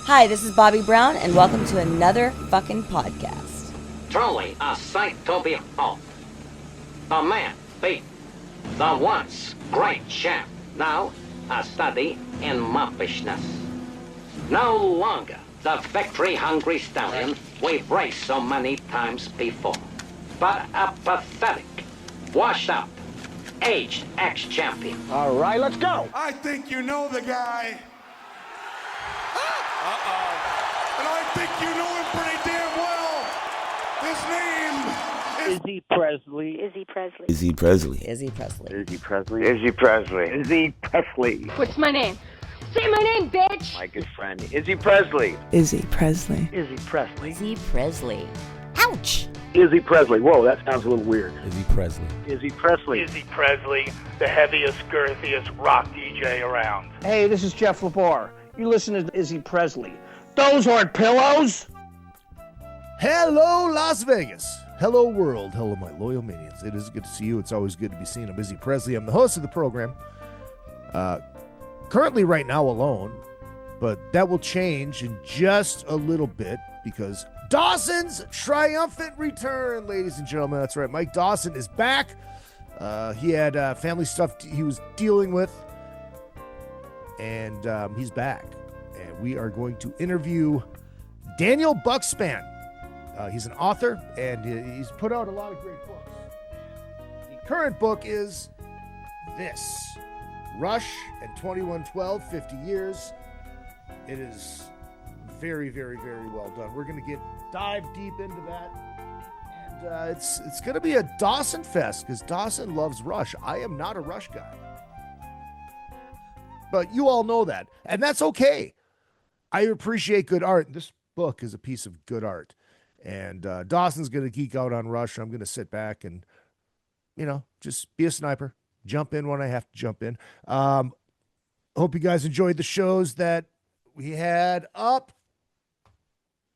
Hi, this is Bobby Brown, and welcome to another fucking podcast. Truly a sight to behold. The man beat the once great champ, now a study in moppishness. No longer the victory-hungry stallion we've raced so many times before, but a pathetic, washed-up, aged ex-champion. All right, let's go. I think you know the guy. And I think you know him pretty damn well. His name is Izzy Presley. Izzy Presley. Izzy Presley. Izzy Presley. Izzy Presley. Izzy Presley. Izzy Presley. What's my name? Say my name, bitch! My good friend, Izzy Presley. Izzy Presley. Izzy Presley. Izzy Presley. Ouch! Izzy Presley. Whoa, that sounds a little weird. Izzy Presley. Izzy Presley. Izzy Presley, the heaviest, girthiest rock DJ around. Hey, this is Jeff LeBar. You listen to Izzy Presley. Those aren't pillows. Hello, Las Vegas. Hello, world. Hello, my loyal minions. It is good to see you. It's always good to be seen. I'm Izzy Presley. I'm the host of the program. Currently right now alone, but that will change in just a little bit because Dawson's triumphant return, ladies and gentlemen. That's right. Mike Dawson is back. He had family stuff he was dealing with, and he's back. And we are going to interview Daniel Bukszpan. He's an author, and he's put out a lot of great books. The current book is this, Rush and 2112, 50 Years. It is very, very, very well done. We're going to dive deep into that. And it's going to be a Dawson fest because Dawson loves Rush. I am not a Rush guy. But you all know that. And that's okay. I appreciate good art. This book is a piece of good art. And Dawson's going to geek out on Rush. I'm going to sit back and, just be a sniper. Jump in when I have to jump in. Hope you guys enjoyed the shows that we had up.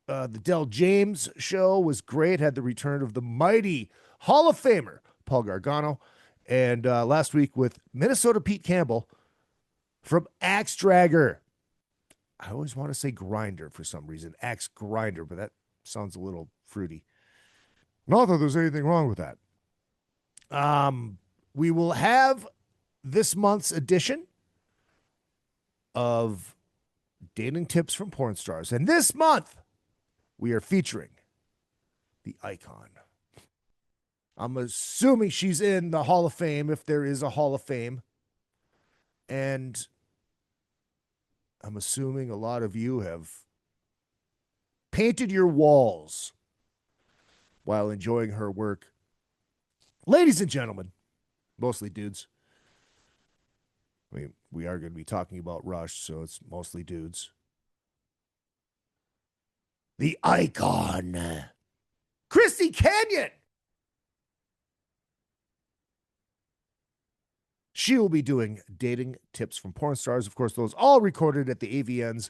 The Del James show was great. Had the return of the mighty Hall of Famer, Paul Gargano. And last week with Minnesota Pete Campbell from Axe Dragger. I always want to say Grinder for some reason. Axe Grinder, but that sounds a little fruity. Not that there's anything wrong with that. We will have this month's edition of Dating Tips from Porn Stars. And this month, we are featuring the icon. I'm assuming she's in the Hall of Fame, if there is a Hall of Fame. And I'm assuming a lot of you have painted your walls while enjoying her work. Ladies and gentlemen, mostly dudes. We are going to be talking about Rush, so it's mostly dudes. The icon, Christy Canyon. She will be doing Dating Tips from Porn Stars. Of course, those all recorded at the AVNs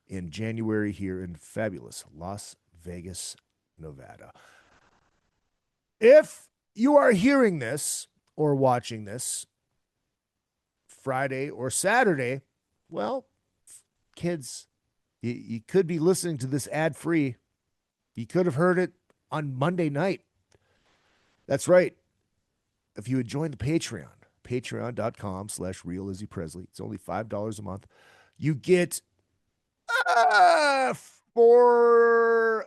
in January here in fabulous Las Vegas, Nevada. If you are hearing this or watching this Friday or Saturday, well, kids, you could be listening to this ad-free. You could have heard it on Monday night. That's right. If you had joined the Patreon, patreon.com/RealIzzyPresley. It's only $5 a month. You get 4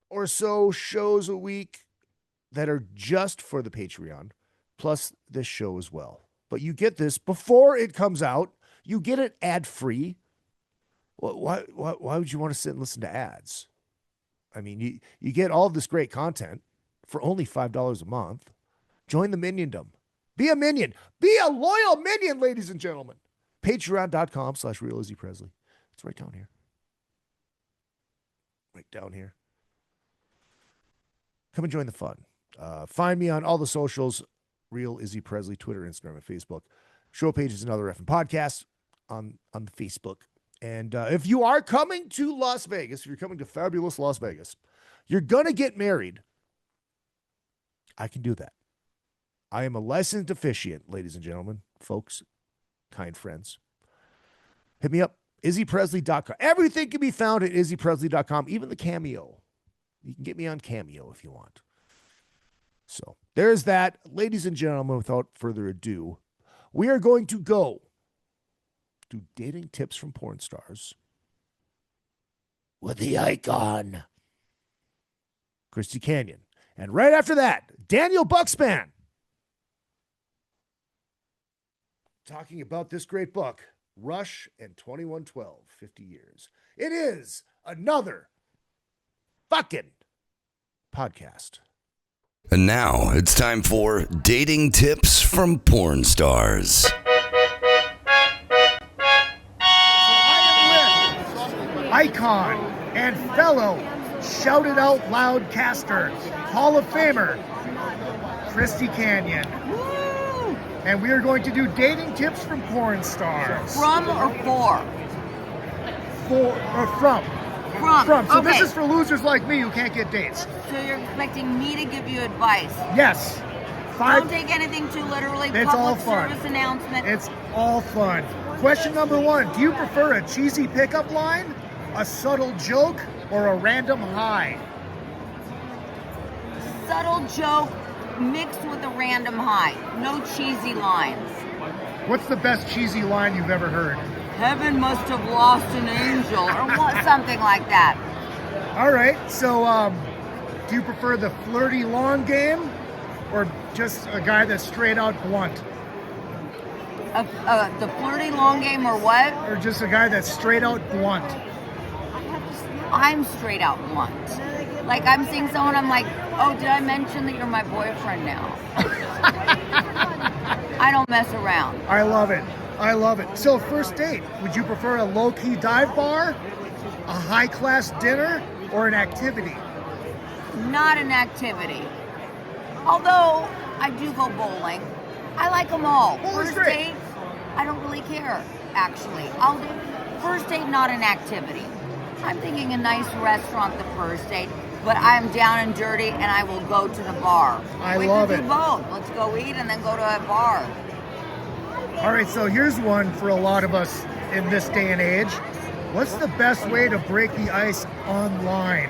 or so shows a week that are just for the Patreon, plus this show as well. But you get this before it comes out. You get it ad-free. Why would you want to sit and listen to ads? I mean, you get all this great content for only $5 a month. Join the miniondom. Be a minion. Be a loyal minion, ladies and gentlemen. Patreon.com/RealIzzyPresley. It's right down here. Right down here. Come and join the fun. Find me on all the socials, Real Izzy Presley, Twitter, Instagram, and Facebook. Show pages and other effing podcasts on the Facebook. And if you are coming to Las Vegas, if you're coming to fabulous Las Vegas, you're going to get married. I can do that. I am a licensed officiant, ladies and gentlemen, folks, kind friends. Hit me up, IzzyPresley.com. Everything can be found at IzzyPresley.com, even the Cameo. You can get me on Cameo if you want. So there's that. Ladies and gentlemen, without further ado, we are going to go to dating tips from porn stars with the icon, Christy Canyon. And right after that, Daniel Bukszpan, talking about this great book, Rush and 2112, 50 Years. It is another fucking podcast. And now it's time for dating tips from porn stars. Icon and fellow Shout It Out Loud caster, Hall of Famer, Christy Canyon. Woo! And we are going to do dating tips from porn stars. From or for? From. So Okay. this is for losers like me who can't get dates. So you're expecting me to give you advice? Yes. Don't take anything too literally. It's Public all fun. service announcement. It's all fun. Question number 1. Do you prefer a cheesy pickup line, a subtle joke, or a random high? Subtle joke mixed with a random high. No cheesy lines. What's the best cheesy line you've ever heard? Heaven must have lost an angel, or something like that. All right. So, do you prefer the flirty long game, or just a guy that's straight out blunt? The flirty long game or what? Or just a guy that's straight out blunt? I'm straight out blunt. Like I'm seeing someone, I'm like, oh, did I mention that you're my boyfriend now? I don't mess around. I love it. So, first date, would you prefer a low-key dive bar, a high-class dinner, or an activity? Not an activity. Although I do go bowling. I like them all. Bowling's First great. date, I don't really care, actually. I'll do first date, not an activity. I'm thinking a nice restaurant the first date, but I'm down and dirty and I will go to the bar. I love We it. can do both. Let's go eat and then go to a bar. All right, so here's one for a lot of us in this day and age. What's the best way to break the ice online?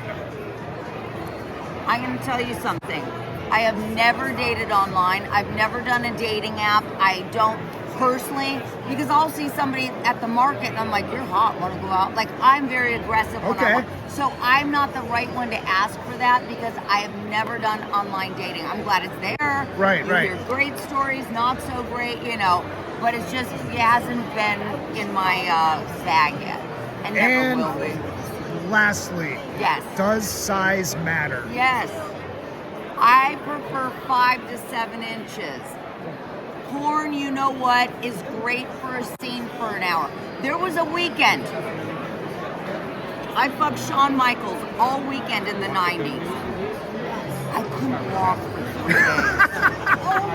I'm going to tell you something. I have never dated online. I've never done a dating app. I don't personally, because I'll see somebody at the market and I'm like, you're hot, want to go out? Like, I'm very aggressive when Okay. so I'm not the right one to ask for that because I have never done online dating. I'm glad it's there. Right. You hear great stories, not so great, but it hasn't been in my bag yet. And never will be. Lastly, Yes. does size matter? Yes. I prefer 5 to 7 inches. Porn, you know what, is great for a scene for an hour. There was a weekend. I fucked Shawn Michaels all weekend in the 90s. I couldn't walk for 3 days.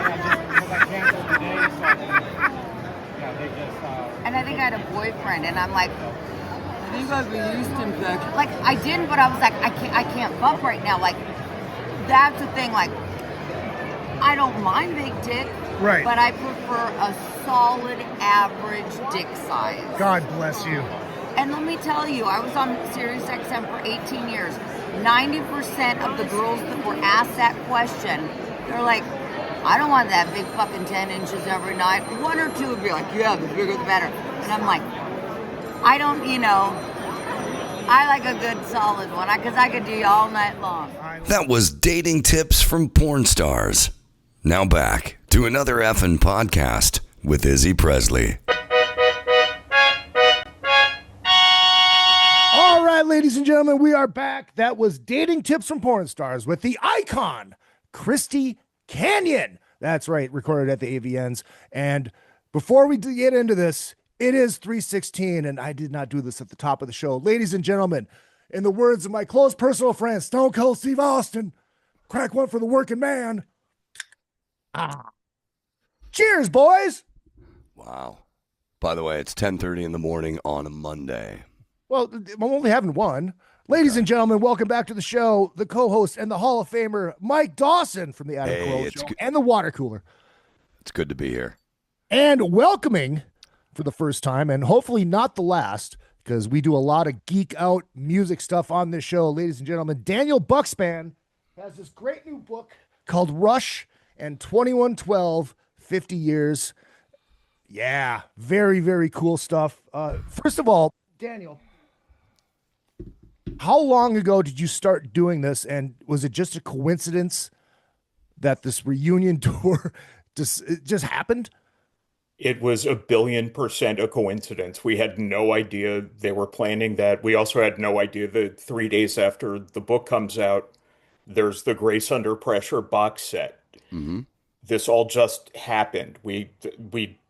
And I think I had a boyfriend, and I'm like, I think I've been used to infection. Like, I didn't, but I was like, I can't fuck right now. Like, that's the thing. Like, I don't mind big dick, Right. but I prefer a solid average dick size. God bless you. And let me tell you, I was on Sirius XM for 18 years. 90% of the girls that were asked that question, they're like, I don't want that big fucking 10 inches every night. 1 or 2 would be like, yeah, the bigger the better. And I'm like, I don't, I like a good solid one because I could do you all night long. That was dating tips from porn stars. Now back to another effing podcast with Izzy Presley. All right, ladies and gentlemen, we are back. That was dating tips from porn stars with the icon, Christy Canyon. That's right, recorded at the AVNs. And before we get into this, it is 3:16, and I did not do this at the top of the show. Ladies and gentlemen, in the words of my close personal friend, Stone Cold Steve Austin, crack one for the working man. Cheers, boys. Wow. By the way, it's 10:30 in the morning on a Monday. Well, I'm only having one. Ladies and gentlemen, welcome back to the show. The co-host and the Hall of Famer, Mike Dawson from the Adam Carolla Show and the Water Cooler. It's good to be here. And welcoming for the first time, and hopefully not the last, because we do a lot of geek out music stuff on this show, ladies and gentlemen. Daniel Bukszpan has this great new book called Rush and 2112, 50 Years. Yeah, very, very cool stuff. First of all, Daniel, how long ago did you start doing this? And was it just a coincidence that this reunion tour just happened? It was 1,000,000,000% a coincidence. We had no idea they were planning that. We also had no idea that 3 days after the book comes out, there's the Grace Under Pressure box set. Mm-hmm. This all just happened. We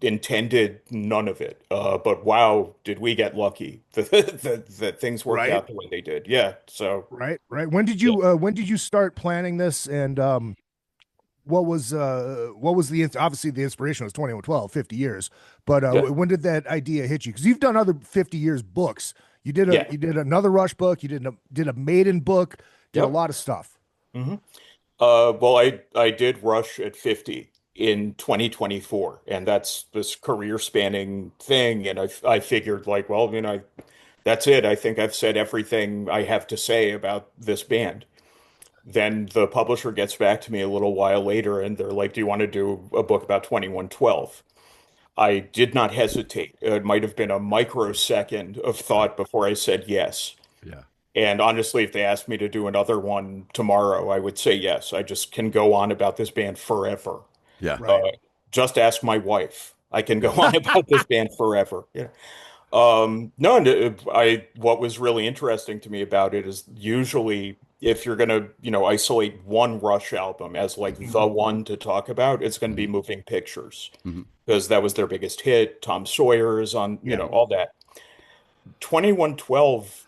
intended none of it. But wow, did we get lucky that things worked out the way they did. Yeah. So right. When did you start planning this? And what was obviously the inspiration was 2112, 50 years. But when did that idea hit you? Because you've done other 50 years books. You did another Rush book. You did a Maiden book. Did a lot of stuff. Mm-hmm. Well, I did Rush at 50 in 2024, and that's this career spanning thing. And I figured like, well, that's it. I think I've said everything I have to say about this band. Then the publisher gets back to me a little while later, and they're like, do you want to do a book about 2112? I did not hesitate. It might have been a microsecond of thought before I said yes. Yeah. And honestly, if they asked me to do another one tomorrow, I would say yes. I just can go on about this band forever. Yeah. Just ask my wife. I can go on about this band forever. Yeah. What was really interesting to me about it is usually if you're going to, isolate one Rush album as like the one to talk about, it's going to be Moving Pictures because that was their biggest hit. Tom Sawyer is on, all that. 2112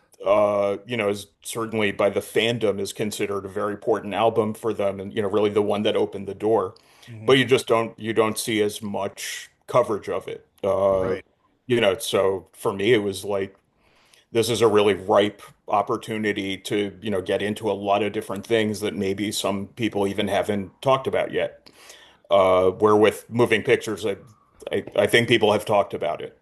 is certainly by the fandom is considered a very important album for them and, really the one that opened the door, but you don't see as much coverage of it. So for me, it was like, this is a really ripe opportunity to, get into a lot of different things that maybe some people even haven't talked about yet. Where with Moving Pictures, I think people have talked about it.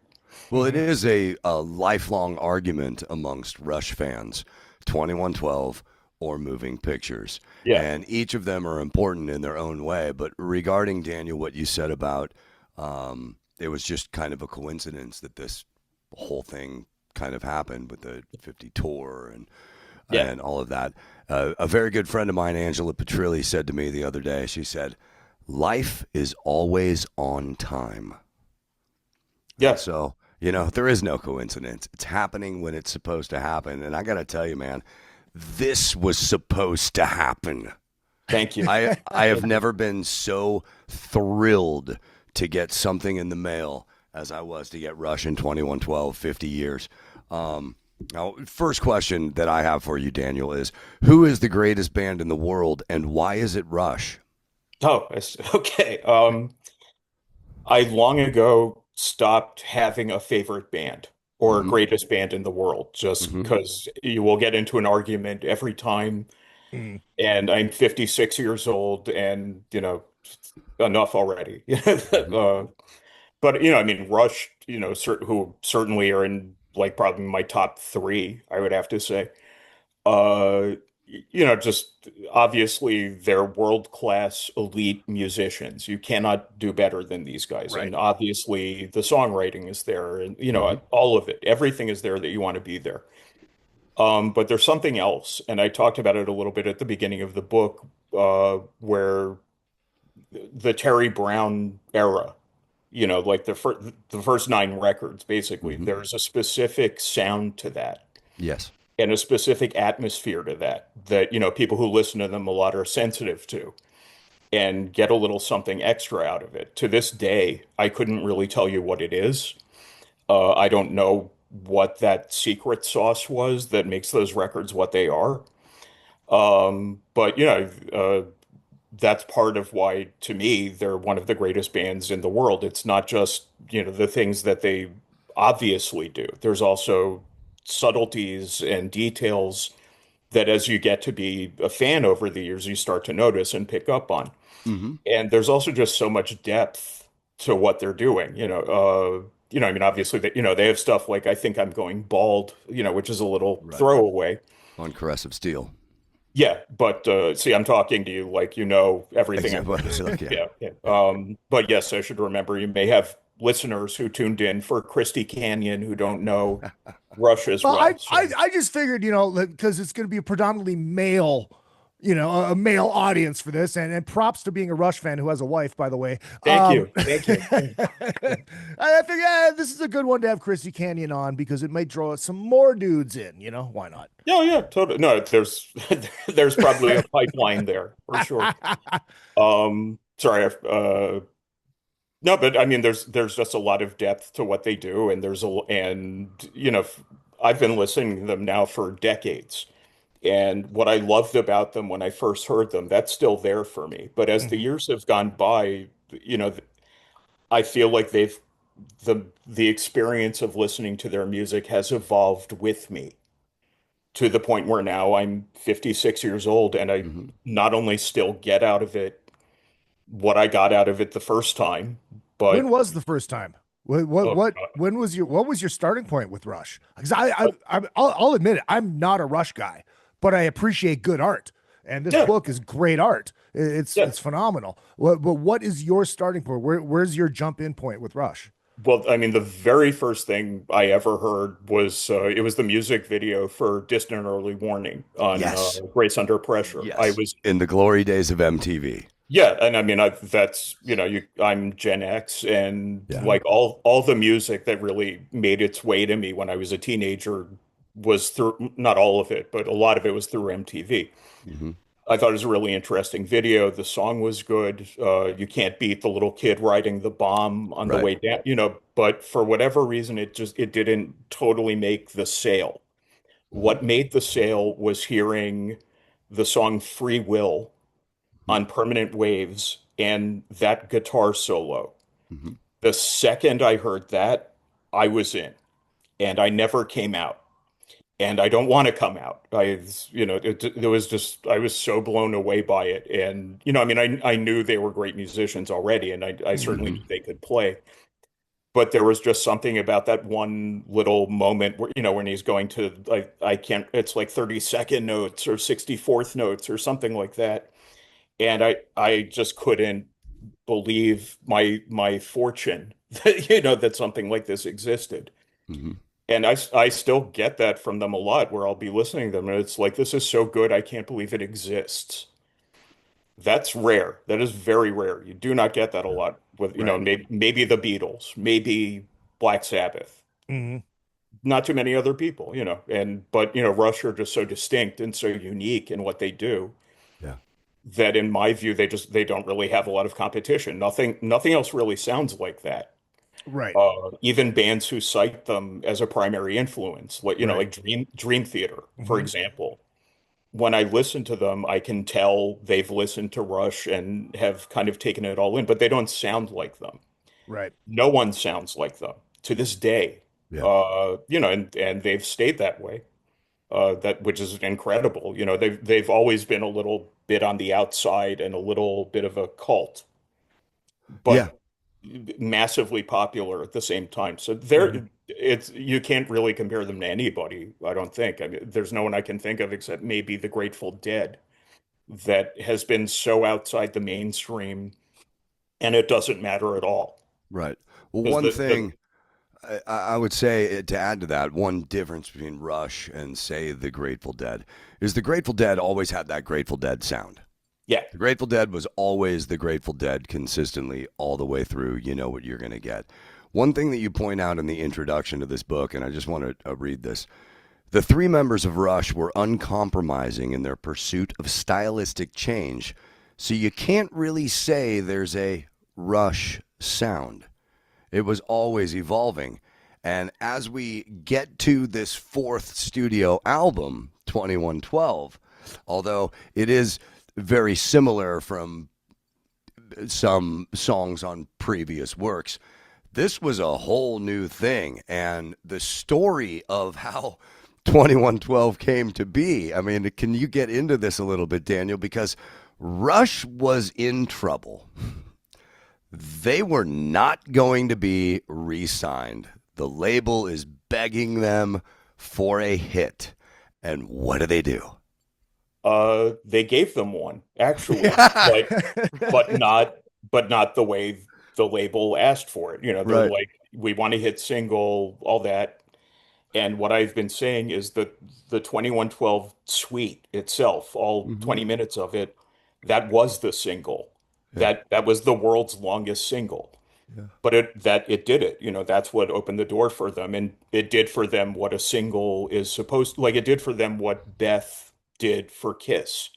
Well, it is a lifelong argument amongst Rush fans, 2112 or Moving Pictures. Yeah. And each of them are important in their own way. But regarding, Daniel, what you said about it was just kind of a coincidence that this whole thing kind of happened with the 50 tour and all of that. A very good friend of mine, Angela Petrilli, said to me the other day, she said, life is always on time. Yeah. So, there is no coincidence. It's happening when it's supposed to happen. And I got to tell you, man, this was supposed to happen. Thank you. I have never been so thrilled to get something in the mail as I was to get Rush in 2112, 50 years. Now, first question that I have for you, Daniel, is who is the greatest band in the world and why is it Rush? Oh, okay. I long ago stopped having a favorite band or greatest band in the world just because you will get into an argument every time. And I'm 56 years old and, enough already. But, Rush, who certainly are in like probably my top three, I would have to say. Just obviously they're world-class elite musicians. You cannot do better than these guys. Right. And obviously the songwriting is there and, all of it, everything is there that you want to be there. But there's something else. And I talked about it a little bit at the beginning of the book, where the Terry Brown era, like the first 9 records, basically, there's a specific sound to that. Yes. And a specific atmosphere to that, people who listen to them a lot are sensitive to and get a little something extra out of it. To this day, I couldn't really tell you what it is. I don't know what that secret sauce was that makes those records what they are. But, that's part of why, to me, they're one of the greatest bands in the world. It's not just, the things that they obviously do. There's also subtleties and details that as you get to be a fan over the years, you start to notice and pick up on. And there's also just so much depth to what they're doing. you know, I mean, obviously, they, you know, they have stuff like I Think I'm Going Bald, you know, which is a little Right. throwaway. On Caress of Steel. Yeah, but see, I'm talking to you like you know everything. Exactly. Yeah. But yes, I should remember you may have listeners who tuned in for Christy Canyon who don't know Rush as Well, well. I just figured, you know, because it's going to be a predominantly male, you know, a male audience for this, and props to being a Rush fan who has a wife, by the way. Thank you. I figured, yeah, this is a good one to have Christy Canyon on because it might draw some more dudes in. You know, why not? Yeah, totally. No, there's there's probably a pipeline there for sure. Sorry, no, but I mean, there's just a lot of depth to what they do, and and you know, I've been listening to them now for decades, and what I loved about them when I first heard them, that's still there for me. But as the years have gone by, you know, I feel like the experience of listening to their music has evolved with me to the point where now I'm 56 years old and I not only still get out of it what I got out of it the first time, but when was the first time? When was your starting point with Rush? Because I'll admit it, I'm not a Rush guy, but I appreciate good art, and this book is great art. It's phenomenal. But what is your starting point? Where's your jump in point with Rush? Well, I mean, the very first thing I ever heard was it was the music video for Distant Early Warning on Grace Under Pressure. Yes. I was in the glory days of MTV. Yeah, and I mean, that's, you know, I'm Gen X, and like all the music that really made its way to me when I was a teenager was through, not all of it, but a lot of it was through MTV. I thought it was a really interesting video. The song was good. You can't beat the little kid riding the bomb on the way down, you know, but for whatever reason, it didn't totally make the sale. What made the sale was hearing the song Free Will on Permanent Waves and that guitar solo. The second I heard that, I was in, and I never came out. And I don't want to come out. It was just, I was so blown away by it. And, you know, I mean, I knew they were great musicians already, and I certainly knew they could play. But there was just something about that one little moment where, you know, when he's going to, like, it's like 32nd notes or 64th notes or something like that. And I just couldn't believe my fortune that, you know, that something like this existed. And I still get that from them a lot, where I'll be listening to them and it's like, this is so good, I can't believe it exists. That's rare. That is very rare. You do not get that a lot with, you know, maybe the Beatles, maybe Black Sabbath. Not too many other people, you know, but, you know, Rush are just so distinct and so unique in what they do. That in my view, they don't really have a lot of competition. Nothing else really sounds like that. Right. Even bands who cite them as a primary influence, like, you know, like Dream Theater, for example. When I listen to them, I can tell they've listened to Rush and have kind of taken it all in, but they don't sound like them. Right. No one sounds like them to this day. You know, and they've stayed that way. Which is incredible. You know, they've always been a little bit on the outside and a little bit of a cult, but massively popular at the same time. So you can't really compare them to anybody, I don't think. I mean, there's no one I can think of except maybe the Grateful Dead that has been so outside the mainstream, and it doesn't matter at all. Right. Well, one thing I would say to add to that, one difference between Rush and, say, the Grateful Dead is the Grateful Dead always had that Grateful Dead sound. Yeah. The Grateful Dead was always the Grateful Dead consistently all the way through. You know what you're going to get. One thing that you point out in the introduction to this book, and I just want to read this. The three members of Rush were uncompromising in their pursuit of stylistic change, so you can't really say there's a Rush sound. It was always evolving. And as we get to this fourth studio album, 2112, although it is very similar from some songs on previous works, this was a whole new thing. And the story of how 2112 came to be, I mean, can you get into this a little bit, Daniel? Because Rush was in trouble. they were not going to be re-signed. The label is begging them for a hit. And what do? They gave them one, actually, but not the way the label asked for it. You know, they're Right. like, we want a hit single, all that. And what I've been saying is that the 2112 suite itself, all 20 minutes of it, that was the single. That was the world's longest single. But it did it. You know, that's what opened the door for them. And it did for them what a single is supposed, like it did for them what Beth did for Kiss.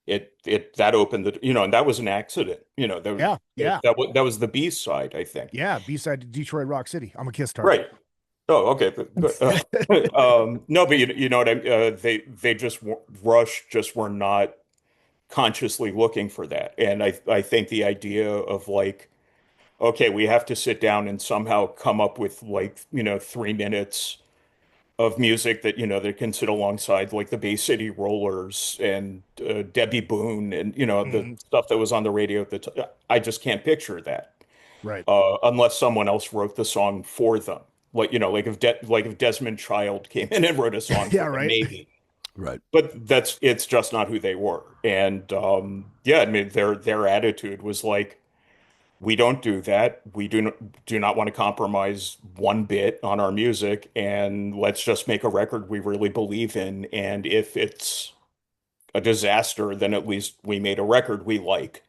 That opened the, you know, and that was an accident. You know, that was the B side, I think. Yeah, B-side to Detroit Rock City. I'm a Kiss Right. target. Oh, okay. No, but you know what they just Rush just were not consciously looking for that. And I think the idea of like, okay, we have to sit down and somehow come up with like, you know, 3 minutes of music that, you know, that can sit alongside like the Bay City Rollers and Debbie Boone and, you know, the stuff that was on the radio at the time. I just can't picture that. Right. Unless someone else wrote the song for them. Like, you know, like if Desmond Child came in and wrote a song for them, maybe. Right. But it's just not who they were. And yeah, I mean their attitude was like, we don't do that. We do not want to compromise one bit on our music, and let's just make a record we really believe in. And if it's a disaster, then at least we made a record we like.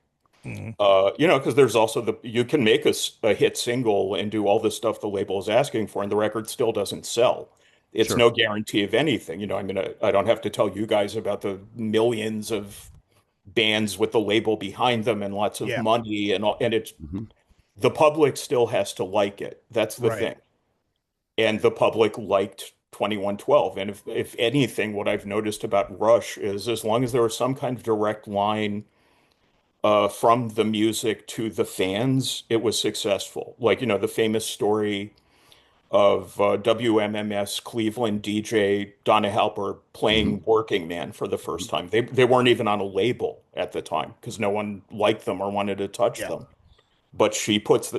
You know, because there's also you can make a hit single and do all the stuff the label is asking for, and the record still doesn't sell. It's no guarantee of anything. You know, I mean, I don't have to tell you guys about the millions of bands with the label behind them and lots of money and all, and it's the public still has to like it. That's the thing. And the public liked 2112. And if anything, what I've noticed about Rush is as long as there was some kind of direct line from the music to the fans, it was successful. Like, you know, the famous story of WMMS Cleveland DJ Donna Halper playing Working Man for the first time. They weren't even on a label at the time because no one liked them or wanted to touch them. But she puts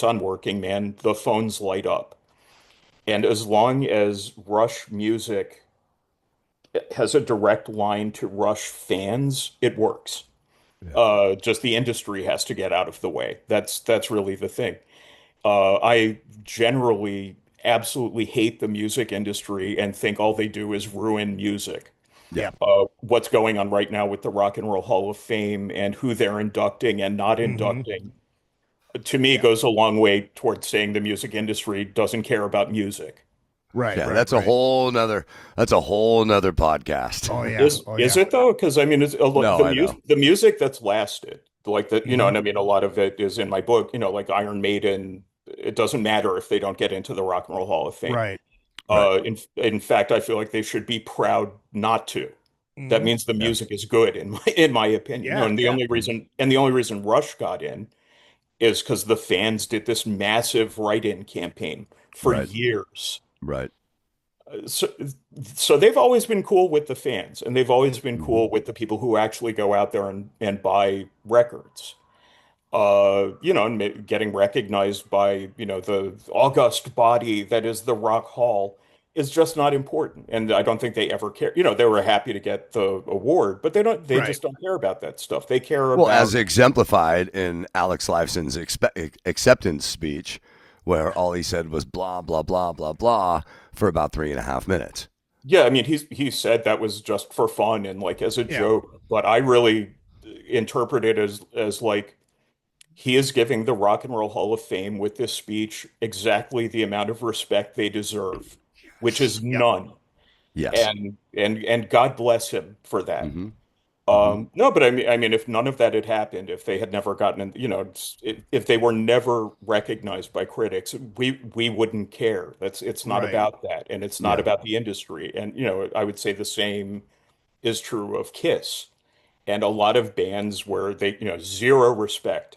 on Working Man, the phones light up. And as long as Rush music has a direct line to Rush fans, it works. Just the industry has to get out of the way. That's really the thing. I generally absolutely hate the music industry and think all they do is ruin music. Yeah. What's going on right now with the Rock and Roll Hall of Fame and who they're inducting and not inducting, to me, goes a long way towards saying the music industry doesn't care about music. Right. Yeah, that's a whole nother podcast. Oh yeah. Is it though? Because I mean, the music that's lasted, like that, you know, and I mean, a lot of it is in my book. You know, like Iron Maiden. It doesn't matter if they don't get into the Rock and Roll Hall of Fame. Right. In fact, I feel like they should be proud not to. That means the music is good, in my opinion. Yeah, and the only reason Rush got in is because the fans did this massive write-in campaign for years. Right. So they've always been cool with the fans, and they've always been cool with the people who actually go out there and buy records. You know, and getting recognized by, you know, the august body that is the Rock Hall is just not important. And I don't think they ever care. You know, they were happy to get the award, but they just don't care about that stuff. They care about, as exemplified in Alex Lifeson's acceptance speech, where all he said was blah, blah, blah, blah, blah for about 3.5 minutes. Yeah, I mean, he said that was just for fun and like as a joke, but I really interpret it as like, he is giving the Rock and Roll Hall of Fame with this speech exactly the amount of respect they deserve, which is none. Yes. And God bless him for that. No, but I mean, if none of that had happened, if they had never gotten in, you know, if they were never recognized by critics, we wouldn't care. It's not about that, and it's not about the industry. And you know, I would say the same is true of Kiss and a lot of bands where they, you know, zero respect.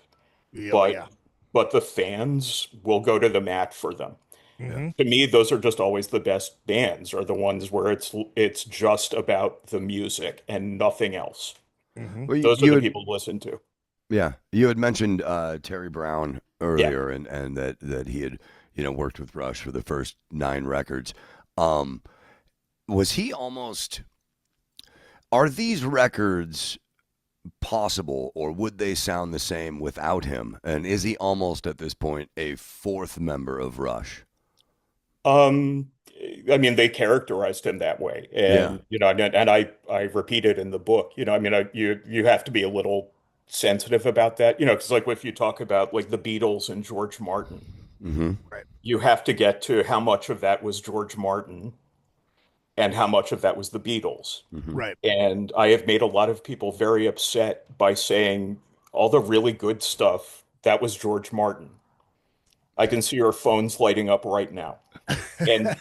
But the fans will go to the mat for them. To me, those are just always the best bands, are the ones where it's just about the music and nothing else. Those are the people to listen to. Yeah, you had mentioned Terry Brown Yeah. earlier, and that he had worked with Rush for the first 9 records. Was he almost? Are these records possible, or would they sound the same without him? And is he almost at this point a 4th member of Rush? Um, I mean, they characterized him that way, Yeah. and I repeat it in the book. I mean, you have to be a little sensitive about that, because like if you talk about like the Beatles and George Martin, Mm-hmm. Right. you have to get to how much of that was George Martin and how much of that was the Beatles. Mm-hmm. Right. And I have made a lot of people very upset by saying all the really good stuff that was George Martin. I can see your phones lighting up right now. And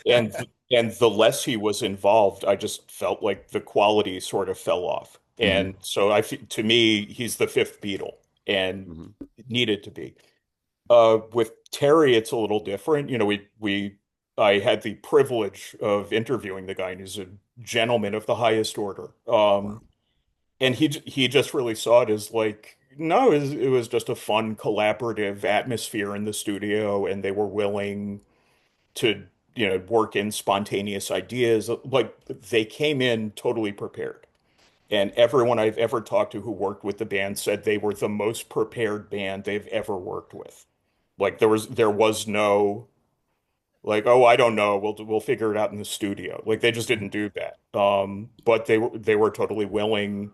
the less he was involved, I just felt like the quality sort of fell off. And so to me, he's the 5th Beatle, and it needed to be. With Terry, it's a little different. I had the privilege of interviewing the guy, and he's a gentleman of the highest order. And he just really saw it as like, no, it was just a fun collaborative atmosphere in the studio, and they were willing to, work in spontaneous ideas. Like they came in totally prepared. And everyone I've ever talked to who worked with the band said they were the most prepared band they've ever worked with. Like there was no like, oh, I don't know, we'll figure it out in the studio. Like they just didn't do that. But they were totally willing,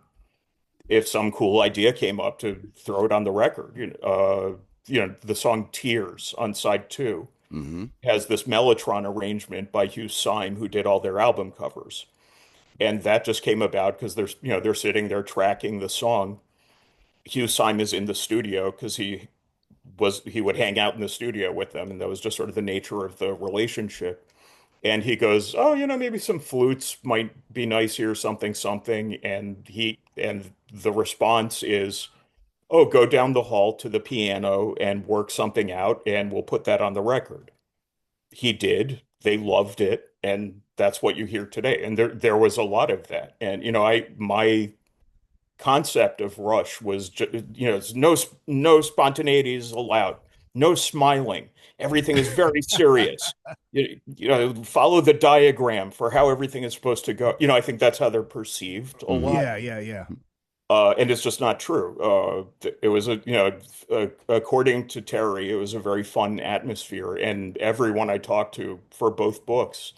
if some cool idea came up, to throw it on the record. The song Tears on side 2 has this Mellotron arrangement by Hugh Syme, who did all their album covers. And that just came about because they're sitting there tracking the song. Hugh Syme is in the studio because he would hang out in the studio with them, and that was just sort of the nature of the relationship. And he goes, "Oh, maybe some flutes might be nice here, something." And the response is, "Oh, go down the hall to the piano and work something out, and we'll put that on the record." He did. They loved it, and that's what you hear today. And there was a lot of that. And my concept of Rush was no spontaneity is allowed, no smiling. Everything is very serious. Follow the diagram for how everything is supposed to go. I think that's how they're perceived a lot. Yeah. And it's just not true. It was according to Terry, it was a very fun atmosphere, and everyone I talked to for both books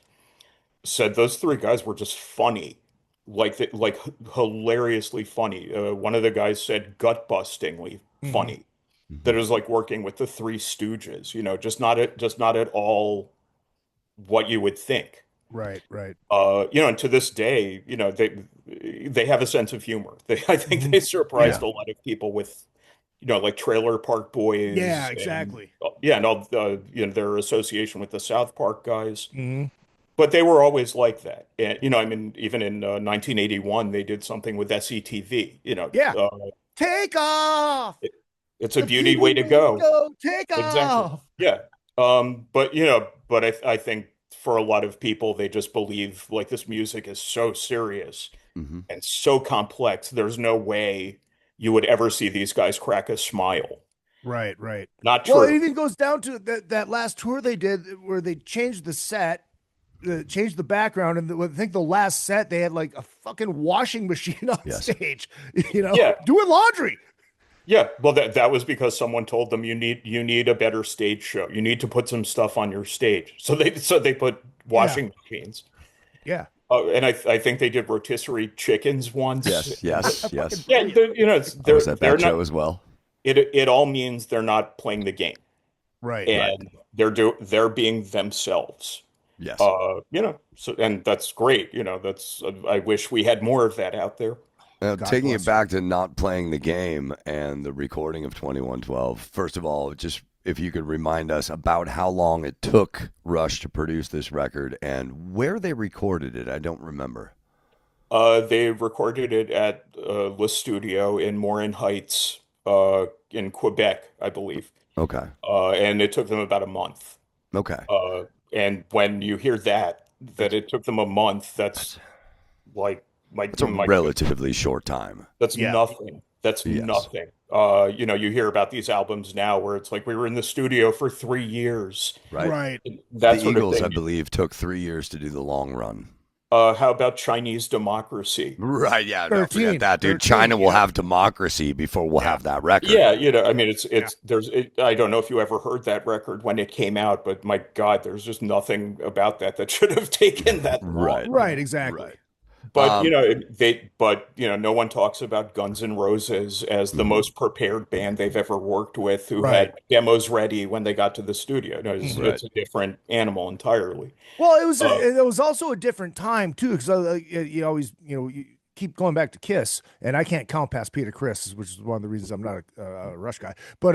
said those 3 guys were just funny, like hilariously funny. One of the guys said gut-bustingly funny. That it was like working with the 3 Stooges. Just not at all what you would think. Right. And to this day, they have a sense of humor. I think they surprised a lot of people with, like Trailer Park Boys. Yeah, exactly. And all their association with the South Park guys. But they were always like that. And, I mean, even in 1981, they did something with SETV. Yeah. Take off. It's a beauty way to go. Take Exactly. off. Yeah. But I think for a lot of people, they just believe like this music is so serious and so complex. There's no way you would ever see these guys crack a smile. Right. Not true. Well, it even goes down to that last tour they did where they changed the set, changed the background, and I think the last set they had like a fucking washing machine on stage, doing laundry. Yeah, well, that was because someone told them you need a better stage show. You need to put some stuff on your stage. So they put washing machines. Yeah. And I think they did rotisserie chickens once. Yes. Yeah, I was at that show as well. It all means they're not playing the game. Right. And they're being themselves. Yes. And that's great. I wish we had more of that out there. Taking it back to not playing the game and the recording of 2112, first of all, just if you could remind us about how long it took Rush to produce this record and where they recorded it. I don't remember. They recorded it at Le Studio in Morin Heights in Quebec, I believe. Okay. And it took them about a month. Okay. And when you hear that it took them a month, that's like... It's a relatively short time. That's nothing. That's Yes. nothing. You know, you hear about these albums now where it's like we were in the studio for 3 years. Right. That The sort of Eagles, I thing. believe, took 3 years to do the long run. How about Chinese democracy? Right. Yeah. No, 13, forget that, dude. 13, China will yeah. have democracy before we'll have that record. Yeah, you know, I mean, I don't know if you ever heard that record when it came out, but my God, there's just nothing about that should have taken that long. Right. Right, exactly. Right. But you know, no one talks about Guns N' Roses as the most prepared band they've ever worked with, who Right. had demos ready when they got to the studio. No, it's a different animal entirely. Well, it was also a different time too, because you always you keep going back to Kiss, and I can't count past Peter Criss, which is one of the reasons I'm not a Rush guy. But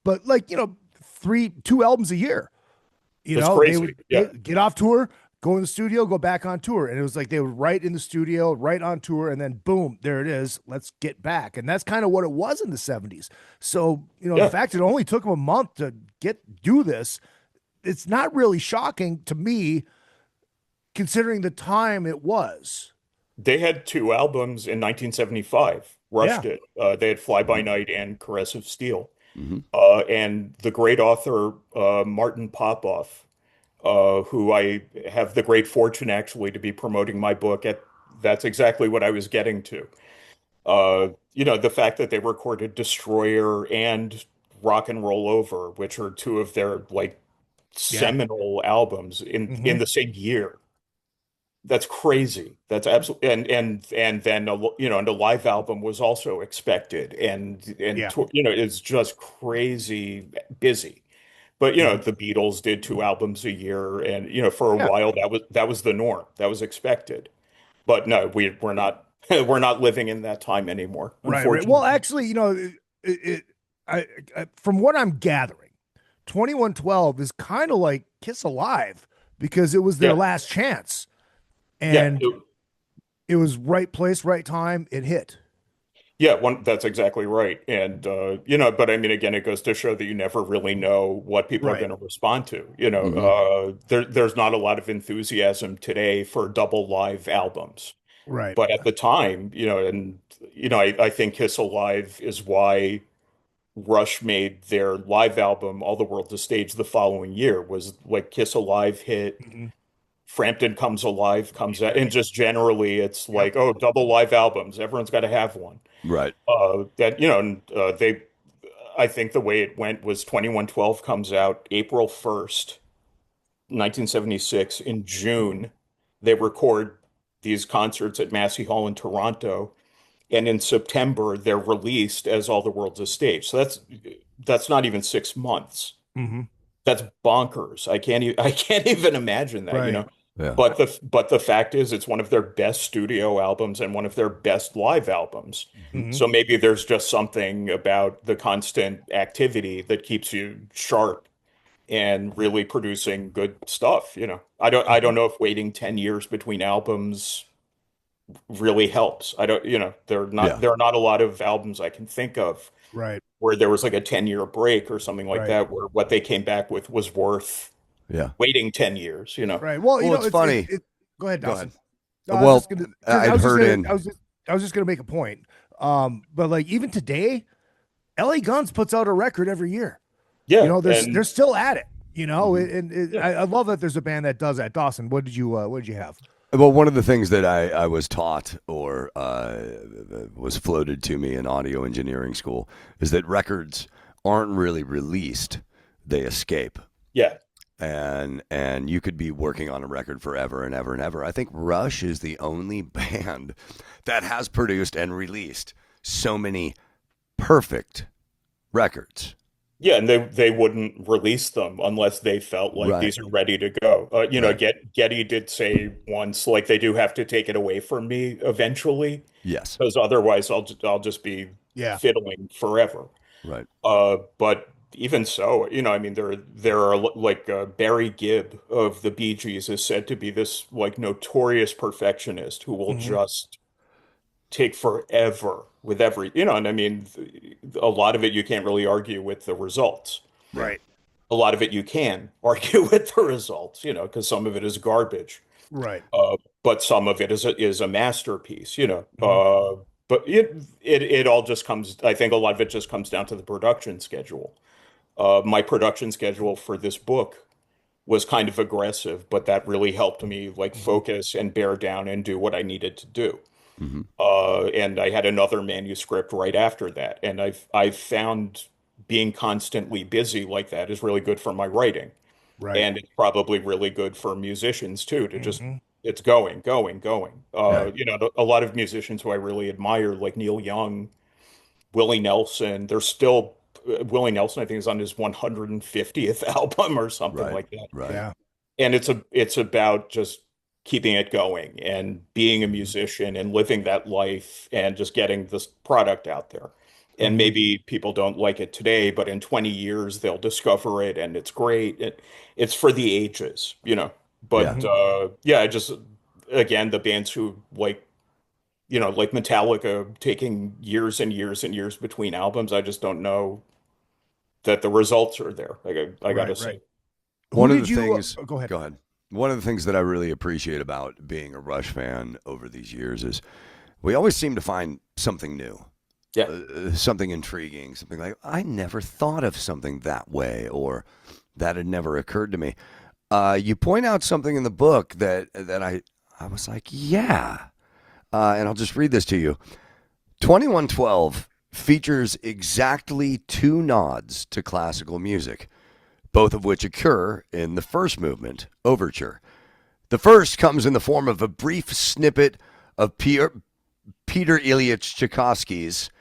but like 2 albums a year. That's They crazy. would Yeah. get off tour, go in the studio, go back on tour, and it was like they would write in the studio, write on tour, and then boom, there it is. Let's get back, and that's kind of what it was in the '70s. So the fact it only took them a month to do this, it's not really shocking to me, considering the time it was. They had 2 albums in 1975. Rush did. They had Fly By Night and Caress of Steel. And the great author Martin Popoff, who I have the great fortune actually to be promoting my book at. That's exactly what I was getting to. The fact that they recorded Destroyer and Rock and Roll Over, which are 2 of their seminal albums in the same year. That's crazy. That's absolutely, and then and a live album was also expected, and it's just crazy busy. But the Beatles did 2 albums a year, and for a while that was the norm. That was expected. But no, we're not we're not living in that time anymore. Right. Unfortunately. Well, actually, from what I'm gathering, 2112 is kind of like Kiss Alive, because it was their last chance. And it was right place, right time. It hit. Yeah, that's exactly right. And but I mean, again, it goes to show that you never really know what people are going to respond to. There's not a lot of enthusiasm today for double live albums. Right. But at the time, I think Kiss Alive is why Rush made their live album All the World to Stage the following year. Was like Kiss Alive hit. Frampton Comes Alive comes out, and just generally it's like, oh, double live albums, everyone's got to have one. Right. I think the way it went was 2112 comes out April 1st, 1976. In June, they record these concerts at Massey Hall in Toronto, and in September they're released as All the World's a Stage. So that's not even 6 months. That's bonkers. I can't even imagine that. Right. Yeah. But the fact is, it's one of their best studio albums and one of their best live albums. So maybe there's just something about the constant activity that keeps you sharp and really producing good stuff. I don't know if waiting 10 years between albums really helps. There are not a lot of albums I can think of where there was like a 10-year break or something like that, where what they came back with was worth waiting 10 years, Right. Well, it's funny. Go ahead, Dawson. I was just gonna make a point. But like even today, LA Guns puts out a record every year. Yeah. They're still at it. I love that there's a band that does that. Dawson, what did you have? Well, one of the things that I was taught or was floated to me in audio engineering school is that records aren't really released; they escape. Yeah. And you could be working on a record forever and ever and ever. I think Rush is the only band that has produced and released so many perfect records. Yeah, and they wouldn't release them unless they felt like these are ready to go. Getty did say once, like, they do have to take it away from me eventually. Yes, because otherwise I'll just be fiddling forever. Right. But even so, I mean, there are like Barry Gibb of the Bee Gees is said to be this like notorious perfectionist who will just take forever with and I mean, a lot of it you can't really argue with the results. Right. A lot of it you can argue with the results, because some of it is garbage. Right. But some of it is a masterpiece, But it all just comes, I think a lot of it just comes down to the production schedule. My production schedule for this book was kind of aggressive, but that really helped me like focus and bear down and do what I needed to do. And I had another manuscript right after that. And I've found being constantly busy like that is really good for my writing. Right. And it's probably really good for musicians too, to just it's going. You know, a lot of musicians who I really admire, like Neil Young, Willie Nelson, they're still Willie Nelson, I think, is on his 150th album or something like that. Right. Yeah. And it's about just keeping it going and being a musician and living that life and just getting this product out there. And maybe people don't like it today, but in 20 years they'll discover it and it's great. It's for the ages, you know. But yeah, I just again, the bands who like, you know, like Metallica taking years and years and years between albums, I just don't know that the results are there. I gotta say. One of the things. Go ahead. Go ahead. One of the things that I really appreciate about being a Rush fan over these years is we always seem to find something new. Yeah. Something intriguing, something like, I never thought of something that way, or that had never occurred to me. You point out something in the book that I was like, yeah. And I'll just read this to you. 2112 features exactly 2 nods to classical music, both of which occur in the first movement, Overture. The first comes in the form of a brief snippet of Peter Ilyich Tchaikovsky's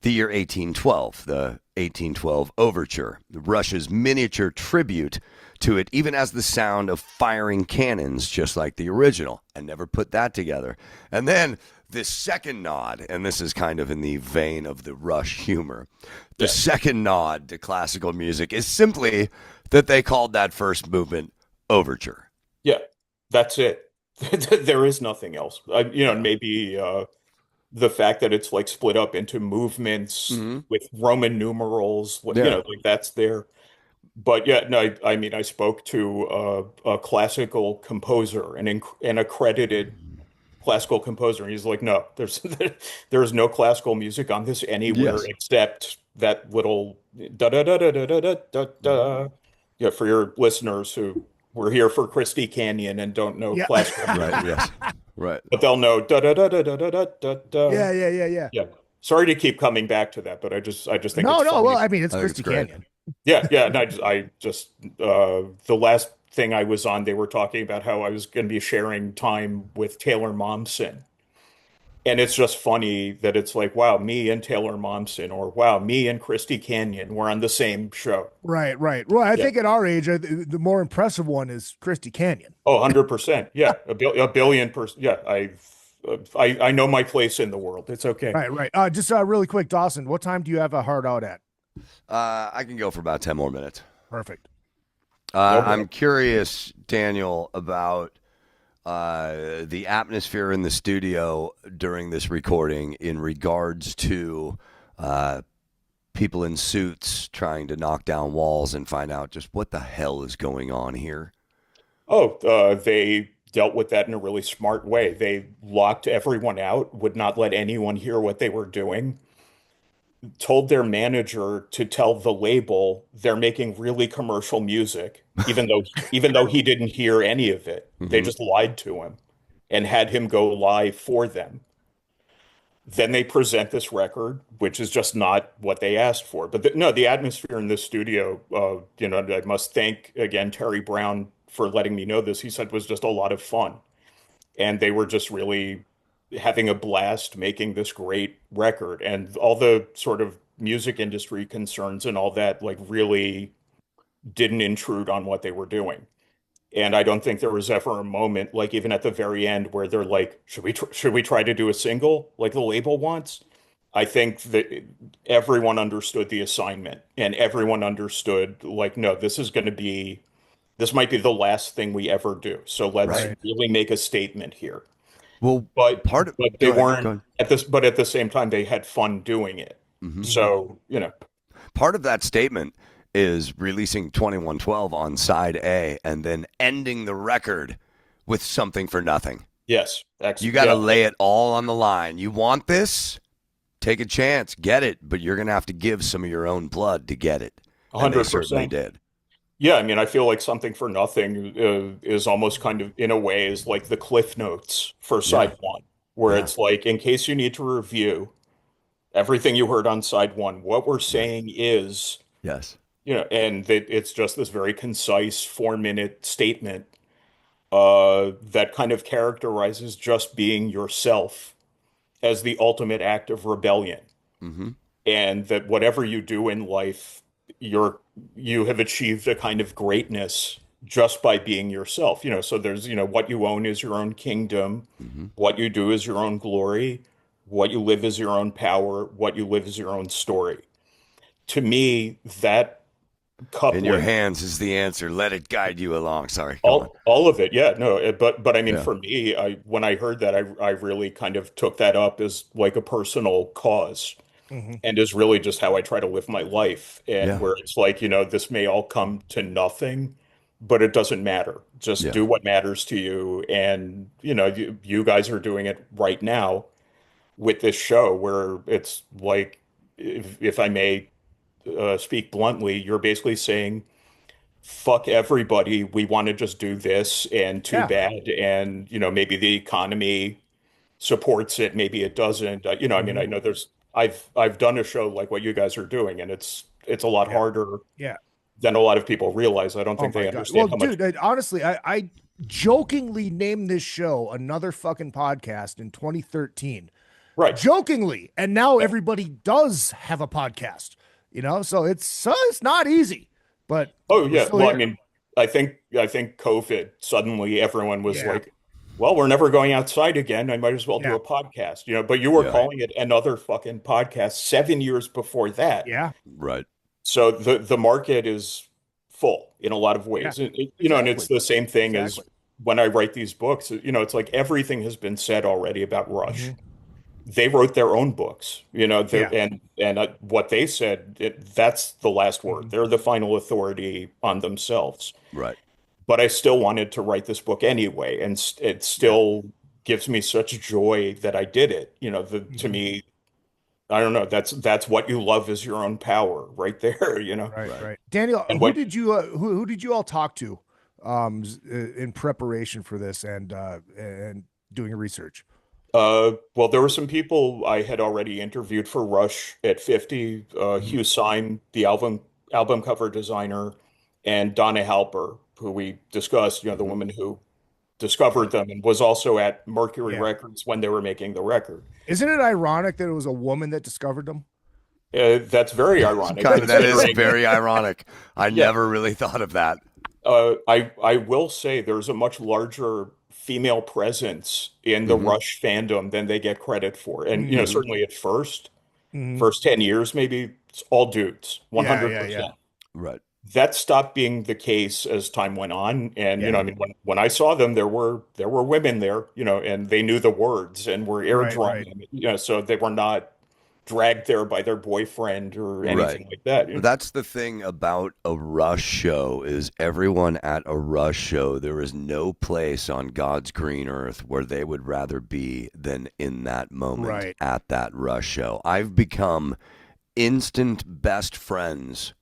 The Year 1812, the 1812 Overture, Rush's miniature tribute to it, even as the sound of firing cannons, just like the original. I never put that together. And then this second nod, and this is kind of in the vein of the Rush humor, the second nod to classical music is simply that they called that first movement Overture. Yeah, that's it. There is nothing else. You know, maybe the fact that it's like split up into movements with Roman numerals, you know, like that's there. But yeah, no, I mean, I spoke to a classical composer, an accredited classical composer, and he's like, no, there's no classical music on this anywhere except that little da da da da da da da da da. Yeah, for your listeners who were here for Christy Canyon and don't know classical music. Right, yes. Right. But they'll know da da da da da da da da. Yeah. Yeah. Sorry to keep coming back to that, but I just think it's funny. Well, I mean, it's Christy Canyon. Yeah. And I just the last thing I was on, they were talking about how I was going to be sharing time with Taylor Momsen. And it's just funny that it's like, wow, me and Taylor Momsen, or wow, me and Christy Canyon were on the same show. Right. Well, I think at our age, the more impressive one is Christy Canyon. Oh, 100%. Yeah. A billion percent. Yeah. I know my place in the world. It's okay. Right. Just really quick, Dawson, what time do you have a hard out at? I can go for about 10 more minutes. Perfect. I'm curious, Daniel, about the atmosphere in the studio during this recording in regards to people in suits trying to knock down walls and find out just what the hell is going on here. They dealt with that in a really smart way. They locked everyone out, would not let anyone hear what they were doing, told their manager to tell the label they're making really commercial music, even though he didn't hear any of it. They just lied to him and had him go live for them. Then they present this record, which is just not what they asked for. But the atmosphere in this studio, you know, I must thank again Terry Brown for letting me know this. He said was just a lot of fun, and they were just really having a blast making this great record, and all the sort of music industry concerns and all that like really didn't intrude on what they were doing. And I don't think there was ever a moment, like even at the very end, where they're like, should we try to do a single like the label wants? I think that everyone understood the assignment, and everyone understood like, no, this might be the last thing we ever do. So let's really make a statement here. Well, but they weren't at this. But at the same time, they had fun doing it. So you know, part of that statement is releasing 2112 on side A and then ending the record with Something for Nothing. Yes. You got to Yeah. lay it all on the line. You want this? Take a chance, get it, but you're going to have to give some of your own blood to get it. And they certainly 100%. did. Yeah, I mean, I feel like Something for Nothing is almost kind of, in a way, is like the Cliff Notes for side one, where Yeah. it's like, in case you need to review everything you heard on side one, what we're saying is, Yes. and it's just this very concise 4-minute statement that kind of characterizes just being yourself as the ultimate act of rebellion. Mm-hmm. And that whatever you do in life, you have achieved a kind of greatness just by being yourself. So there's, what you own is your own kingdom, what you do is your own glory, what you live is your own power, what you live is your own story. To me, that coupling, In your hands is the answer. Let it guide you along. Sorry. Go on. all of it. Yeah, no, but I mean, Yeah. for me, when I heard that, I really kind of took that up as like a personal cause. And is really just how I try to live my life. And Yeah. where it's like, this may all come to nothing, but it doesn't matter. Just do what matters to you. And, you guys are doing it right now with this show where it's like, if I may speak bluntly, you're basically saying, fuck everybody. We want to just do this and too bad. And, maybe the economy supports it, maybe it doesn't. I mean, I know I've done a show like what you guys are doing, and it's a lot harder than a lot of people realize. I don't think they understand how much. Dude, honestly, I jokingly named this show Another Fucking Podcast in 2013. Right. Jokingly. And now everybody does have a podcast, so it's not easy. But oh yeah, well, I mean, I think COVID, suddenly everyone was like, well, we're never going outside again. I might as well do a podcast, but you were calling it Another Fucking Podcast 7 years before that. Yeah. Right. So the market is full in a lot of ways. And, and it's the same thing as when I write these books, it's like everything has been said already about Rush. They wrote their own books, and what they said, that's the last word. They're the final authority on themselves. Right. But I still wanted to write this book anyway, and it still gives me such joy that I did it. To me, I don't know. That's what you love is your own power, right there. Right. Daniel, who did you all talk to, in preparation for this and doing research? Well, there were some people I had already interviewed for Rush at 50. Hugh Syme, the album cover designer, and Donna Halper, who we discussed, the woman who discovered them and was also at Mercury Records when they were making the record. Isn't it ironic that it was a woman that discovered them? That's very ironic. That is very ironic. I never really thought of that. I will say there's a much larger female presence in the Rush fandom than they get credit for. And, certainly at first 10 years, maybe it's all dudes, 100%. Yeah. Right. That stopped being the case as time went on. And, I mean, when I saw them, there were women there, and they knew the words and were eardrumming, so they were not dragged there by their boyfriend or anything like that. That's the thing about a Rush show is everyone at a Rush show, there is no place on God's green earth where they would rather be than in that moment at that Rush show. I've become instant best friends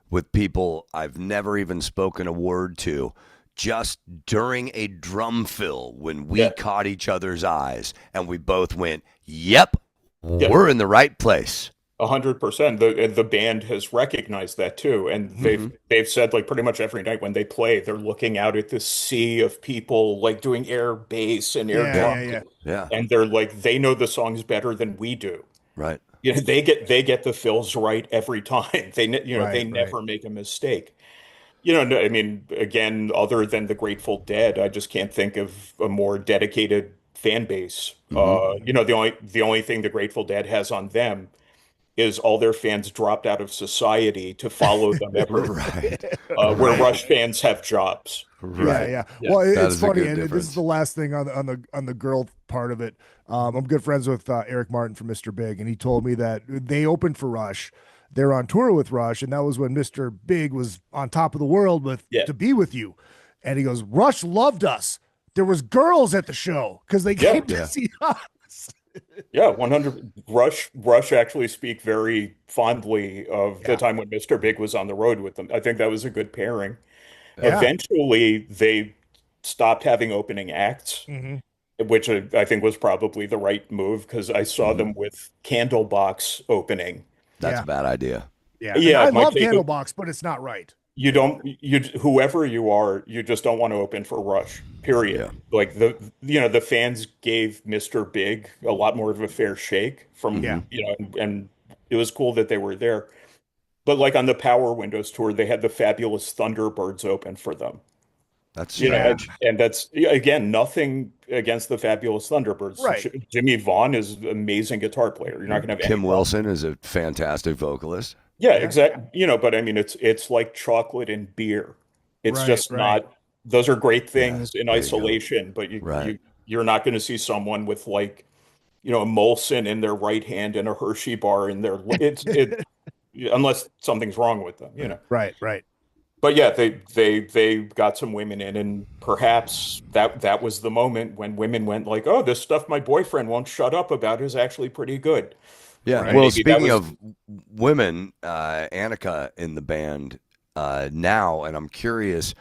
with people I've never even spoken a word to just during a drum fill when we caught each other's eyes and we both went, yep. We're in the right place. 100%. The band has recognized that too, and they've said like pretty much every night when they play, they're looking out at this sea of people like doing air bass and air drum, and they're like they know the songs better than we do. Right. They get the fills right every time. They never make a mistake. I mean, again, other than the Grateful Dead, I just can't think of a more dedicated fan base. The only thing the Grateful Dead has on them is all their fans dropped out of society to follow them everywhere. Where Rush fans have jobs. Yeah. Well, it's funny, and this is the last thing on the girl part of it. I'm good friends with Eric Martin from Mr. Big, and he told me that they opened for Rush. They're on tour with Rush, and that was when Mr. Big was on top of the world with To Be With You. And he goes, Rush loved us, there was girls at the show because they came to Yeah. see us. Yeah, 100. Rush actually speak very fondly of the time when Mr. Big was on the road with them. I think that was a good pairing. Yeah. Eventually, they stopped having opening acts, which I think was probably the right move because I saw them with Candlebox opening. That's a bad idea. Yeah. Yeah, I my love take- Candlebox, but it's not right. Whoever you are, you just don't want to open for Rush, period. Yeah. Like the fans gave Mr. Big a lot more of a fair shake from, and it was cool that they were there. But like on the Power Windows tour, they had the Fabulous Thunderbirds open for them. That's and that's again nothing against the Fabulous Thunderbirds. Right. Jimmy Vaughn is an amazing guitar player. You're not going to have Kim Wilson is a fantastic vocalist. Yeah, exactly. But I mean, it's like chocolate and beer. It's just not. Those are great things in isolation, but you're not going to see someone with like, a Molson in their right hand and a Hershey bar in their. Unless something's wrong with them, Right. But yeah, they got some women in, and perhaps that was the moment when women went like, "Oh, this stuff my boyfriend won't shut up about is actually pretty good." Yeah. Right? Well, Maybe speaking of women, Annika in the band now, and I'm curious,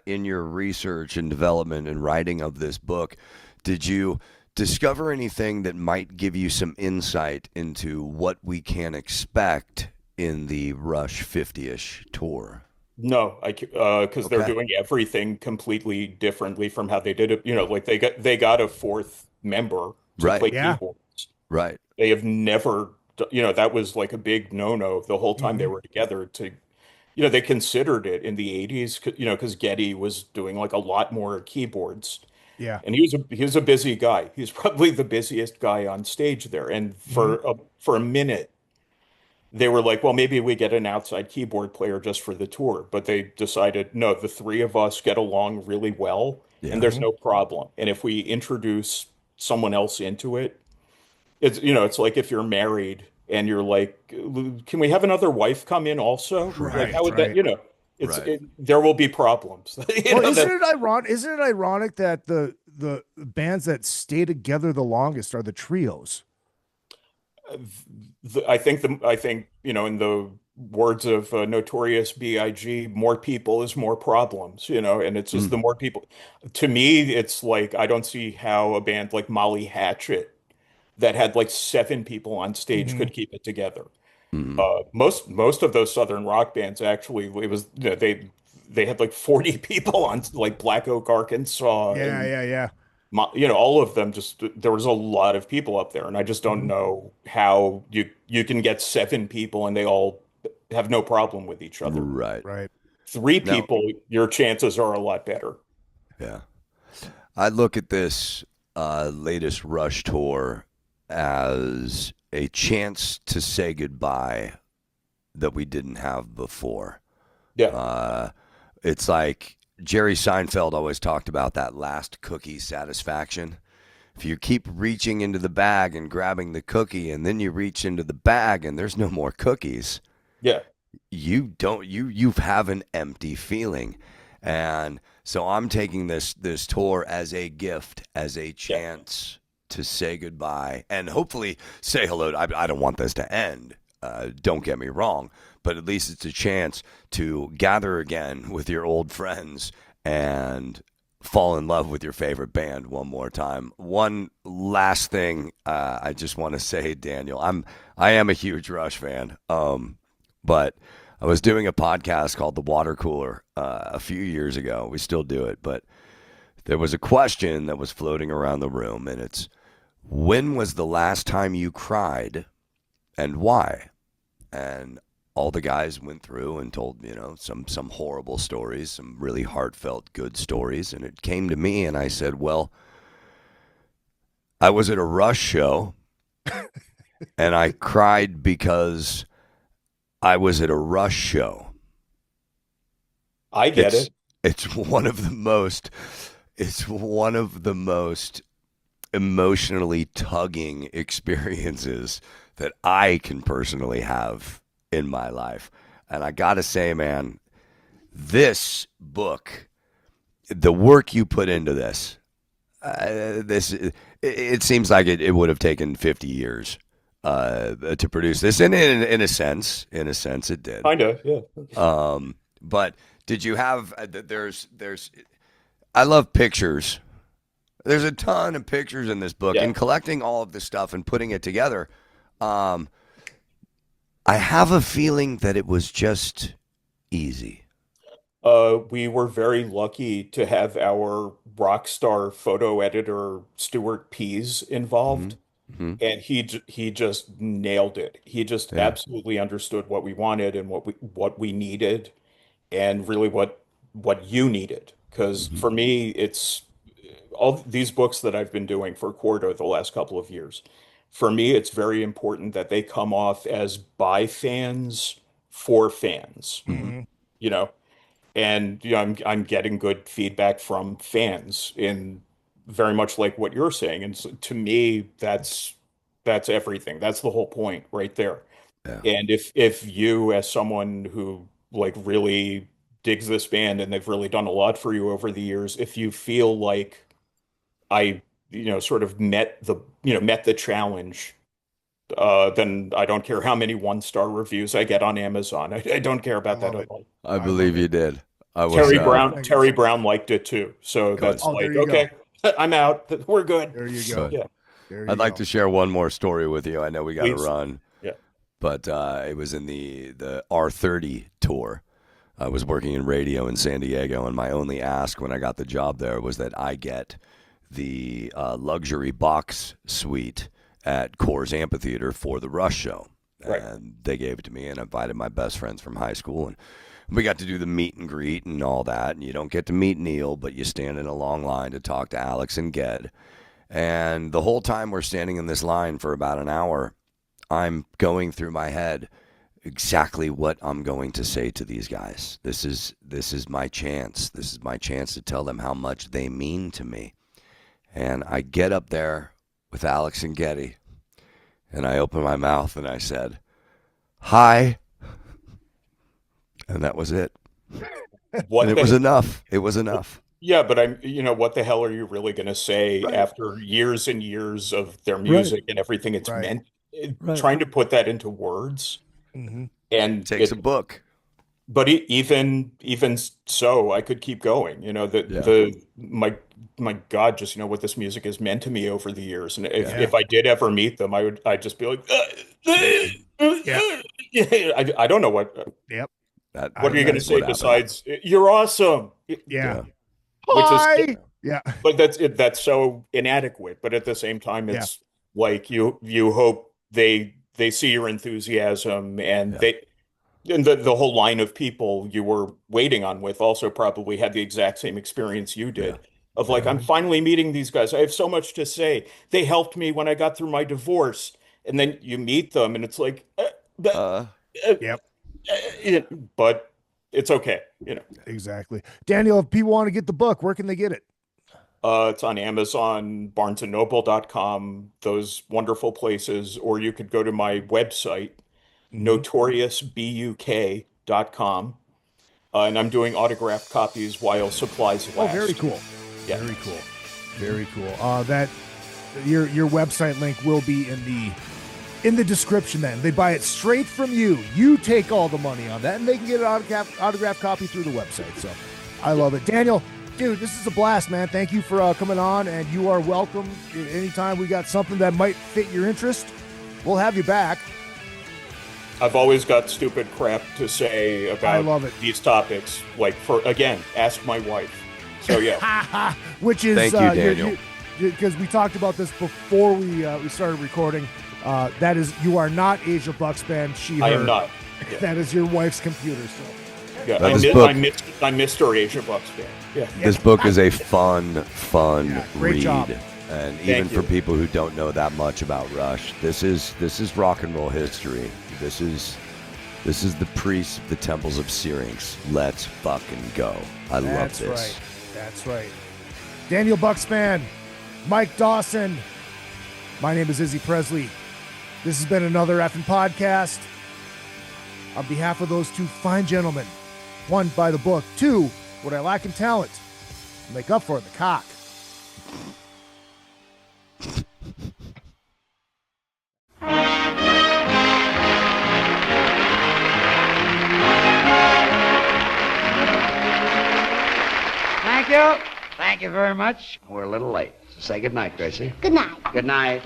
in your research and development and writing of this book, did you discover anything that might give you some insight into what we can expect in the Rush 50-ish tour? No, because they're doing everything completely differently from how they did it. Like they got a fourth member to play keyboards. Right. They have never, that was like a big no-no the whole time they were together. They considered it in the 80s, because Geddy was doing like a lot more keyboards. Yeah. And he was a busy guy. He's probably the busiest guy on stage there. And for a minute, they were like, well, maybe we get an outside keyboard player just for the tour. But they decided, no, the three of us get along really well, and there's no problem. And if we introduce someone else into it, it's like if you're married and you're like, can we have another wife come in also? Like, how would that, there will be problems. Isn't it ironic that the bands that stay together the longest are the trios? I think in the words of Notorious B.I.G., more people is more problems, and it's just the more people. To me, it's like I don't see how a band like Molly Hatchet that had like 7 people on stage could keep it together. Most of those Southern rock bands actually, it was they had like 40 people on, like Black Oak, Arkansas. Yeah. All of them, just there was a lot of people up there, and I just don't know how you can get 7 people and they all have no problem with each other. Right. 3 people, your chances are a lot better. Yeah. I look at this latest Rush tour as a chance to say goodbye that we didn't have before. Yeah. It's like Jerry Seinfeld always talked about that last cookie satisfaction. If you keep reaching into the bag and grabbing the cookie, and then you reach into the bag and there's no more cookies, you have an empty feeling. And so I'm taking this tour as a gift, as a chance to say goodbye and hopefully say hello. I don't want this to end. Don't get me wrong, but at least it's a chance to gather again with your old friends and fall in love with your favorite band one more time. One last thing I just want to say, Daniel, I am a huge Rush fan, but I was doing a podcast called The Water Cooler a few years ago. We still do it, but there was a question that was floating around the room, and it's, when was the last time you cried and why? And all the guys went through and told, some horrible stories, some really heartfelt good stories. And it came to me and I said, well, I was at a Rush show and I cried because I was at a Rush show. I get it. It's one of the most emotionally tugging experiences that I can personally have in my life. And I gotta say, man, this book the work you put into this, it seems like it would have taken 50 years to produce this. And in a sense, it did. Kinda, yeah. But did you have? There's. I love pictures. There's a ton of pictures in this book, and collecting all of this stuff and putting it together. I have a feeling that it was just easy. We were very lucky to have our rock star photo editor Stuart Pease involved, and he just nailed it. He just absolutely understood what we wanted and what we needed, and really what you needed. Because for me, it's all these books that I've been doing for Quarto the last couple of years. For me, it's very important that they come off as by fans for fans. You know, and I'm getting good feedback from fans in very much like what you're saying. And so, to me, that's everything. That's the whole point right there. Yeah. And if you, as someone who like really digs this band and they've really done a lot for you over the years, if you feel like I, sort of met the challenge, then I don't care how many 1-star reviews I get on Amazon. I don't care about that at all. I believe you did. Terry Brown liked it too. So that's okay, I'm out. We're good. There you go. Yeah. I'd like to share one more story with you. I know we got to run. Yeah. But it was in the R30 tour. I was working in radio in San Diego, and my only ask when I got the job there was that I get the luxury box suite at Coors Amphitheater for the Rush show. Right. And they gave it to me and invited my best friends from high school. And we got to do the meet and greet and all that. And you don't get to meet Neil, but you stand in a long line to talk to Alex and Ged. And the whole time we're standing in this line for about an hour, I'm going through my head exactly what I'm going to say to these guys. This is my chance. This is my chance to tell them how much they mean to me. And I get up there with Alex and Getty, and I open my mouth and I said, "Hi," and that was it. And it was enough. It was enough. Yeah, but what the hell are you really going to say after years and years of their music and everything it's meant? Trying to put that into words. And takes a book. But even so, I could keep going. My God, just what this music has meant to me over the years. And if I did ever meet them, I'd just be like, I don't know what. Yep. What are you going to say besides "You're awesome"? Yeah. Which is but that's so inadequate. But at the same time, it's like you hope they see your enthusiasm, and the whole line of people you were waiting on with also probably had the exact same experience you did. Of like, I'm finally meeting these guys. I have so much to say. They helped me when I got through my divorce. And then you meet them, and it's like, but it's okay, Exactly. Daniel, if people want to get the book, where can they get it? It's on Amazon, BarnesandNoble.com, those wonderful places, or you could go to my website, notoriousbuk.com, and I'm doing autographed copies while supplies last. Oh, very cool. Yeah. Very cool. Very cool. That your website link will be in the description. Then they buy it straight from you. You take all the money on that, and they can get an autographed copy through the website. So I love it, Daniel. Dude, this is a blast, man. Thank you for coming on, and you are welcome. Anytime we got something that might fit your interest, we'll have you back. I've always got stupid crap to say about these topics. Like, ask my wife. So, yeah. Which is, thank you, Daniel. Because we talked about this before we started recording. That is, you are not Asia Buckspan. I am not. Yeah. That is your wife's computer. So. Yeah, I missed her Asia Buckspan. Yeah. This book is a fun great read. Job. And even for people who don't know that much about Rush, this is rock and roll history. This is the priests of the temples of Syrinx. Let's fucking go. I love this. Right. That's right. Daniel Buckspan, Mike Dawson. My name is Izzy Presley. This has been another effing podcast. On behalf of those two fine gentlemen, one, by the book, two, what I lack in talent, Make up for it in the cock. Thank you. Thank you very much. We're a little late. So say good night, Gracie. Good night. Good night.